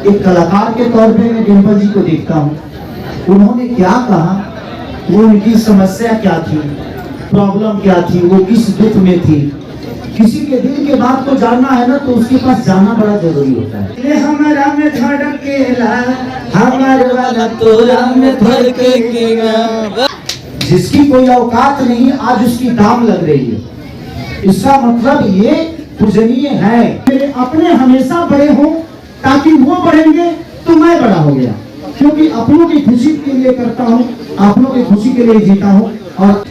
एक कलाकार के तौर पे मैं डिम्पल जी को देखता हूँ, उन्होंने क्या कहा, वो उनकी समस्या क्या थी, प्रॉब्लम क्या थी, वो किस दुख में थी। किसी के दिल के बात को जानना है ना, तो उसके पास जाना बड़ा जरूरी होता है। ये हमारा में धड़केला, हमारे वाला तोरा में धड़केगा। जिसकी कोई औकात नहीं, आज उसकी दाम लग रही है। इसका मतलब ये पूजनीय है। मेरे अपने हमेशा बड़े हों, ताकि वो बढ़ेंगे तो मैं बड़ा हो गया, क्योंकि अपनों की खुशी के लिए करता हूँ, अपनों की खुशी के लिए जीता हूँ। और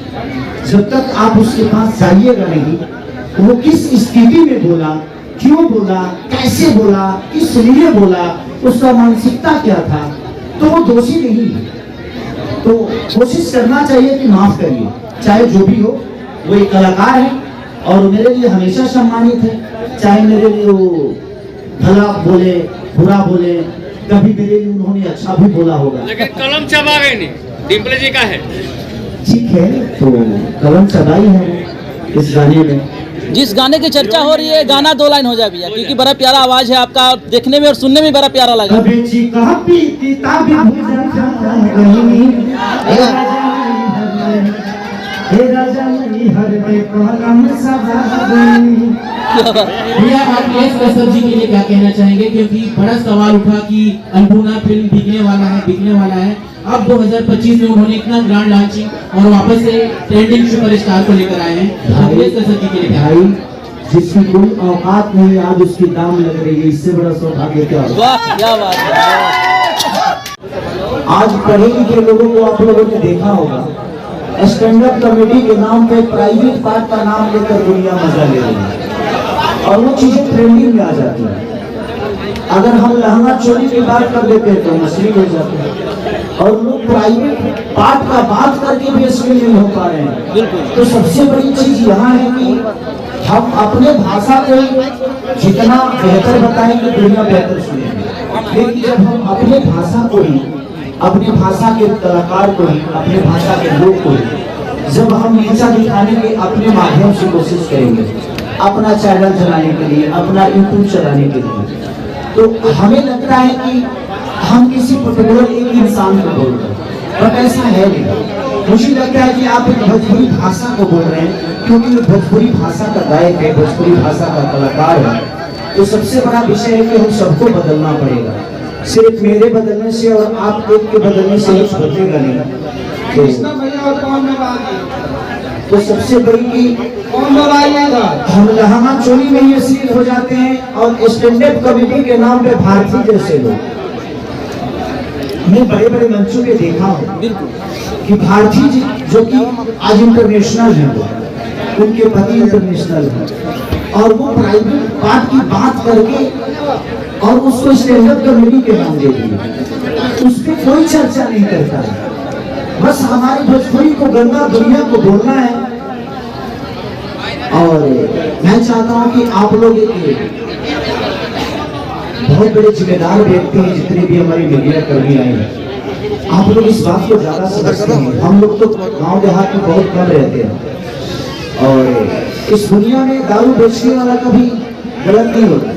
जब तक आप उसके पास जाइएगा नहीं, वो किस स्थिति में बोला, क्यों बोला, कैसे बोला, किस लिए बोला, उसका मानसिकता क्या था, तो वो दोषी नहीं है। तो कोशिश करना चाहिए कि माफ करिए, चाहे जो भी हो। वो एक कलाकार है और मेरे लिए हमेशा सम्मानित है। चाहे मेरे लिए वो भला बोले, बुरा बोले, कभी मेरे लिए उन्होंने अच्छा भी बोला होगा। लेकिन कलम चबा गई नहीं, डिम्पल जी का है। ठीक है, तो कलम चबाई है इस गाने में। जिस गाने की चर्चा हो रही है, गाना 2 लाइन हो जाए भैया, क्योंकि बड़ा प्यारा आवाज है आपका, देखने में और सुनने में बड़ा प्यारा लगा। भैया आप कौशल जी के लिए क्या कहना चाहेंगे, क्योंकि बड़ा सवाल उठा कि अन्नपूर्णा फिल्म बिकने वाला है। अब 2025 में उन्होंने इतना ग्रैंड लॉन्चिंग और वापस से ट्रेंडिंग सुपरस्टार को लेकर आए हैं। अखिलेश कौशल जी के लिए क्या? जिसकी कोई औकात नहीं, आज उसकी दाम लग रही है। इससे बड़ा सौभाग्य क्या होगा? वाह, क्या बात है। आज पढ़े लिखे लोगों को आप लोगों ने देखा होगा, स्टैंड अप कॉमेडी के नाम पे प्राइवेट पार्ट का नाम लेकर दुनिया मजा ले रही है और वो चीजें ट्रेंडिंग में आ जाती है। अगर हम लहंगा चोरी की बात कर देते हैं तो मछली हो जाते हैं, और लोग प्राइवेट पार्ट का बात करके भी अश्लील नहीं हो पा रहे हैं। तो सबसे बड़ी चीज यहाँ है कि हम अपने भाषा को जितना बेहतर बताएंगे, दुनिया बेहतर सुनेगी। लेकिन जब हम अपने भाषा को ही, अपने भाषा के कलाकार को ही, अपने भाषा के लोग को ही जब हम नीचा दिखाने के अपने माध्यम से कोशिश करेंगे, अपना चैनल चलाने के लिए, अपना यूट्यूब चलाने के लिए, तो हमें लगता है कि हम किसी पर्टिकुलर एक इंसान को बोल रहे हैं, बट ऐसा है नहीं। मुझे लगता है कि आप एक भोजपुरी भाषा को बोल रहे हैं, क्योंकि वो भोजपुरी भाषा का गायक है, भोजपुरी भाषा का कलाकार है। तो सबसे बड़ा विषय है कि हम सबको बदलना पड़ेगा। सिर्फ मेरे बदलने से और आप एक के बदलने से कुछ बदलेगा नहीं। तो सबसे बड़ी की हम लहंगा चोरी में ही अश्लील हो जाते हैं, और स्टैंड अप कॉमेडी के नाम पे भारती जैसे लोग, मैं बड़े बड़े मंचों पे देखा हूँ कि भारती जी जो कि आज इंटरनेशनल है, उनके पति इंटरनेशनल है, और वो प्राइवेट पार्ट की बात करके और उसको स्टैंड अप कॉमेडी के नाम दे दिए। उस पर कोई चर्चा नहीं करता है। बस हमारी भोजपुरी को गंगा दुनिया को बोलना है। और मैं चाहता हूं कि आप लोग एक बहुत बड़े जिम्मेदार व्यक्ति हैं, जितने भी हमारी मीडिया कर्मी आए हैं, आप लोग इस बात को ज्यादा समझते हैं। हम लोग तो गांव देहात में बहुत कम रहते हैं, और इस दुनिया में दारू बेचने वाला कभी गलत नहीं होता,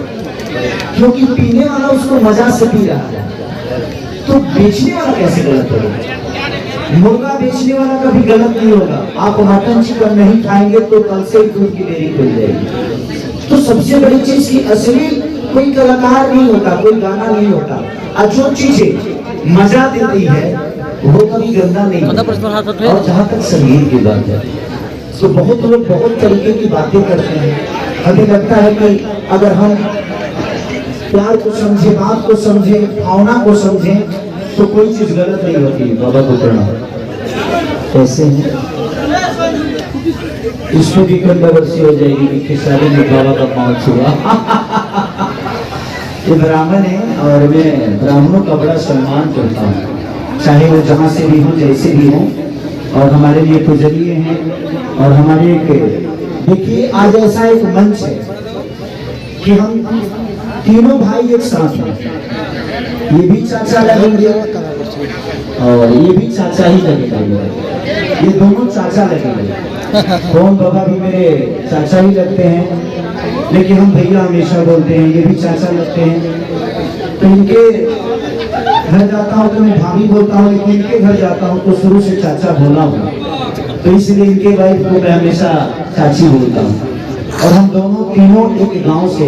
क्योंकि पीने वाला उसको मजा से पी रहा है, तो बेचने वाला कैसे गलत होगा? मुर्गा बेचने वाला कभी गलत नहीं होगा। आप मटन चिकन नहीं खाएंगे तो कल से ही दूध की डेयरी खुल जाएगी। तो सबसे बड़ी चीज की असली कोई कलाकार नहीं होता, कोई गाना नहीं होता, और जो चीजें मजा देती है वो कभी गंदा नहीं होता। और जहाँ तक संगीत की बात है, तो बहुत लोग बहुत तरीके की बातें करते हैं। हमें लगता है कि अगर हम प्यार को समझे, बात को समझे, भावना को समझे, तो कोई चीज गलत नहीं होती। बाबा को प्रणाम। कैसे हैं? इसमें भी कंट्रोवर्सी हो जाएगी कि खेसारी में बाबा का पांव छुआ। ये ब्राह्मण है और मैं ब्राह्मणों का बड़ा सम्मान करता हूँ, चाहे वो जहाँ से भी हो, जैसे भी हो, और हमारे लिए पूजनीय हैं। और हमारे एक देखिए, आज ऐसा एक मंच है कि हम तीनों भाई एक साथ हैं। ये भी चाचा लगेंगे और ये भी चाचा ही लगेंगे, ये दोनों चाचा लगेंगे। कौन बाबा भी मेरे चाचा ही लगते हैं, लेकिन हम भैया हमेशा बोलते हैं, ये भी चाचा लगते हैं। तो तो इनके घर जाता हूँ तो मैं भाभी बोलता हूँ, लेकिन इनके घर जाता हूँ तो शुरू से चाचा बोला हूँ, तो इसलिए इनके वाइफ को मैं हमेशा चाची बोलता हूँ। और हम दोनों तीनों एक गांव से।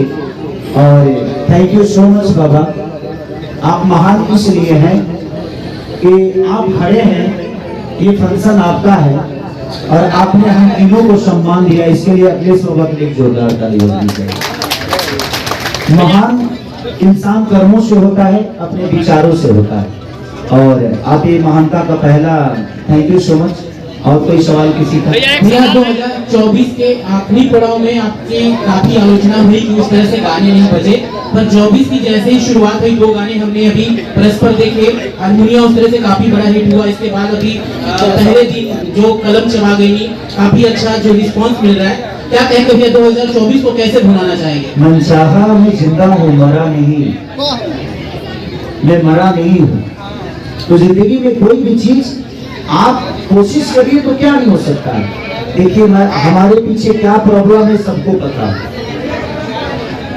और थैंक यू सो मच बाबा, आप महान इसलिए हैं कि आप खड़े हैं, ये फंक्शन आपका है और आपने हम तीनों को सम्मान दिया, इसके लिए अखिलेश बाबा के लिए जोरदार ताली होनी चाहिए। महान इंसान कर्मों से होता है, अपने विचारों से होता है, और आप ये महानता का पहला, थैंक यू सो मच। और कोई सवाल किसी का? भैया 2024 के आखिरी पड़ाव में आपकी काफी आलोचना हुई कि उस तरह से गाने नहीं बजे, पर 24 की जैसे ही शुरुआत हुई 2 गाने हमने अभी परस्पर देखे, हारमोनिया उस तरह से काफी बड़ा हिट हुआ। इसके बाद अभी पहले दिन जो कलम चबा गई, काफी अच्छा जो रिस्पॉन्स मिल रहा है, क्या कहेंगे भैया 2024 को कैसे भुलाना चाहेंगे? मनचाहा मैं जिंदा हूँ, मरा नहीं, मैं मरा नहीं हूँ। तो जिंदगी में कोई भी चीज आप कोशिश करिए तो क्या नहीं हो सकता है। देखिए हमारे पीछे क्या प्रॉब्लम है सबको पता है।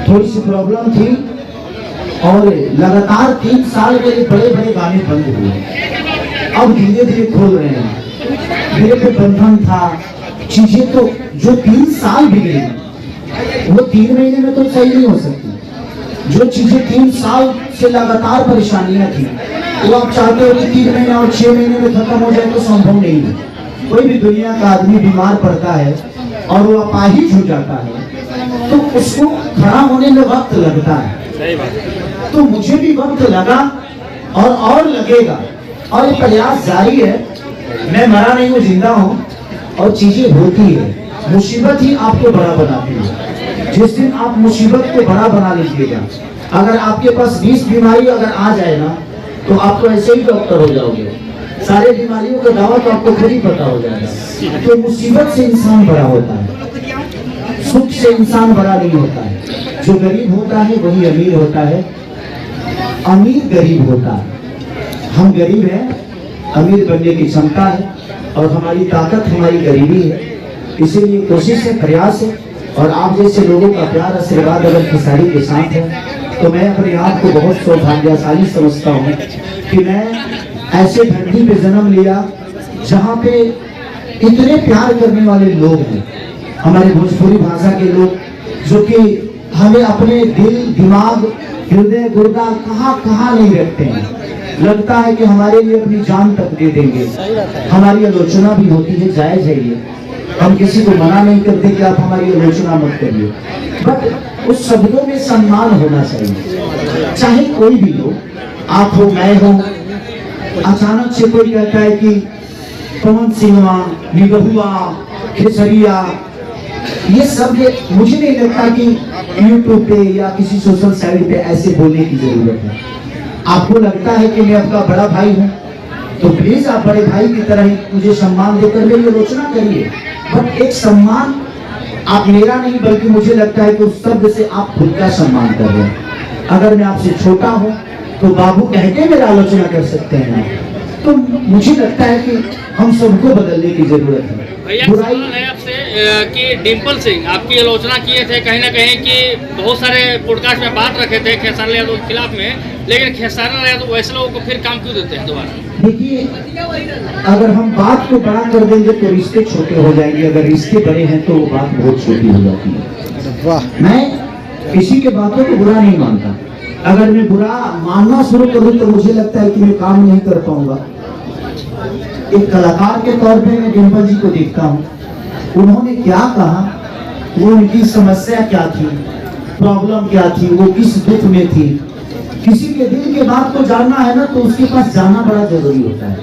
थोड़ी सी प्रॉब्लम थी और लगातार 3 साल मेरे बड़े बड़े गाने बंद हुए, अब धीरे धीरे खोल रहे हैं। मेरे पे बंधन था, चीजें तो जो 3 साल बिगड़ी वो 3 महीने में तो सही नहीं हो सकती। जो चीजें 3 साल से लगातार परेशानियां थी, वो आप चाहते हो कि 3 महीने और 6 महीने में खत्म हो जाए, तो संभव नहीं है। कोई भी दुनिया का आदमी बीमार पड़ता है और वो अपाहिज हो जाता है, तो उसको खड़ा होने में वक्त लगता है। तो मुझे भी वक्त लगा और लगेगा, और ये प्रयास जारी है। मैं मरा नहीं हूँ, जिंदा हूँ, और चीजें होती है। मुसीबत ही आपको बड़ा बनाती है। जिस दिन आप मुसीबत को बड़ा बना लीजिएगा, अगर आपके पास 20 बीमारी अगर आ जाए ना, तो आप तो ऐसे ही डॉक्टर हो जाओगे, सारे बीमारियों का दावा तो आपको खुद ही पता हो जाएगा। तो मुसीबत से इंसान बड़ा होता है, सुख से इंसान बड़ा नहीं होता है। जो गरीब होता है वही अमीर होता है, अमीर गरीब होता है। हम गरीब हैं, अमीर बनने की क्षमता है, और हमारी ताकत हमारी गरीबी है। इसीलिए कोशिश है, प्रयास है, और आप जैसे लोगों का प्यार आशीर्वाद अगर खेसारी के साथ है, तो मैं अपने आप को बहुत सौभाग्यशाली समझता हूँ कि मैं ऐसे धरती पे जन्म लिया जहाँ पे इतने प्यार करने वाले लोग हैं। हमारे भोजपुरी भाषा के लोग जो कि हमें अपने दिल, दिमाग, हृदय, गुर्दा कहाँ नहीं रखते हैं। लगता है कि हमारे लिए अपनी जान तक दे देंगे। हमारी आलोचना भी होती है, जायज है ये, हम किसी को मना नहीं करते कि आप हमारी आलोचना मत करिए, बट उस शब्दों में सम्मान होना चाहिए। चाहे कोई भी हो, आप हो, मैं हो, अचानक से कोई कहता है कि पवन सिंह, निगहुआ, खेसरिया, ये सब मुझे नहीं लगता कि यूट्यूब पे या किसी सोशल साइट पे ऐसे बोलने की जरूरत है। आपको लगता है कि मैं आपका बड़ा भाई हूँ, तो प्लीज आप बड़े भाई की तरह ही मुझे सम्मान देकर मेरी आलोचना करिए, बट एक सम्मान आप मेरा नहीं, बल्कि मुझे लगता है कि उस शब्द से आप खुद का सम्मान कर रहे हैं। अगर मैं आपसे छोटा हूँ तो बाबू कह के मेरा आलोचना कर सकते हैं, तो मुझे लगता है कि हम सबको बदलने की जरूरत है। भैया बुराई सवाल है आपसे कि डिम्पल सिंह आपकी आलोचना किए थे कहीं ना कहीं कि बहुत सारे पॉडकास्ट में बात रखे थे खेसारी यादव के खिलाफ में, लेकिन खेसारी यादव वैसे लोगों को फिर काम क्यों देते हैं दोबारा? देखिए, अगर हम बात को बड़ा कर देंगे तो रिश्ते छोटे हो जाएंगे, अगर रिश्ते बड़े हैं तो वो बात बहुत छोटी हो जाती है। मैं किसी के बातों को बुरा नहीं मानता, अगर मैं बुरा मानना शुरू करूं तो मुझे लगता है कि मैं काम नहीं कर पाऊंगा। एक कलाकार के तौर पे मैं डिम्पल जी को देखता हूँ, उन्होंने क्या कहा, वो उनकी समस्या क्या थी, प्रॉब्लम क्या थी, वो किस दुख में थी। किसी के दिल के बात को जानना है ना, तो उसके पास जाना बड़ा जरूरी होता है।